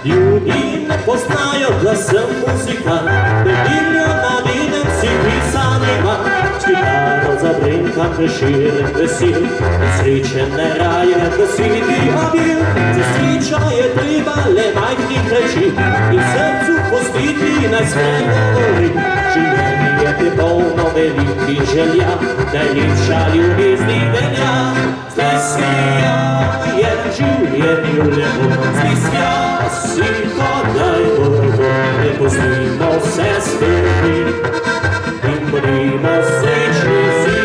Ljudi ne poznajo, da sem muzikant, miliona vinem si pisanima, s kitaro zabrenkam preširem vesel, srečene raje, da si ti abil, za srečo je treba le majhnih reči in srcu pustiti naj spregovori. Življenje je polno velikih želja, najlepša ljubezni velja. Zdaj smija je v življenju lepo, zdaj smija si hodaj bodo, ne pustimo se skrbi in bodimo srečni vsi.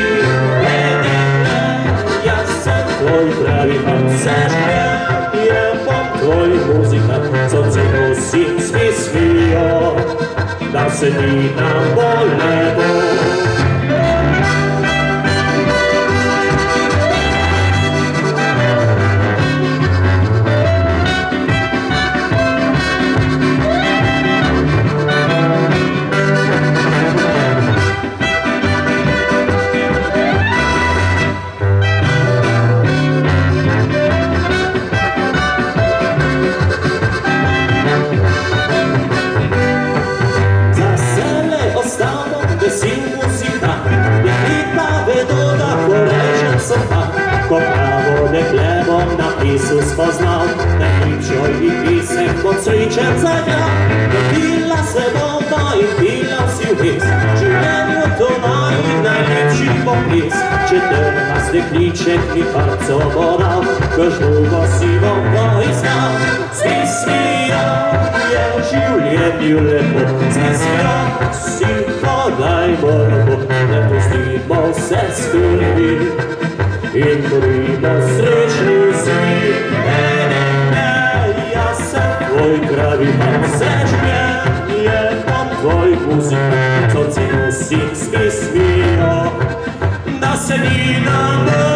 Jaz sem tvoj pravi fant, je bom tvoj muzikant, sonce nosim smislijo, da se ni nam bolj lepo. Ko pravo dekle bom na pisu spoznal, najljubšo ji pisem bom srečen zagnal. Pila se bom in pila si vmes, življenju to najlepši popis. Četrna stekliček mi parco bo dal, ko žlugo si bom poiskal. Smislijo je v življenju lepo, smislijo si hodaj moramo, ne pustimo se skrbi in bodimo srečni vsi. Jaz sem tvoj pravi fant, vse življenje bom tvoj muzikant, sonce nosim s pesmijo, da se ni nam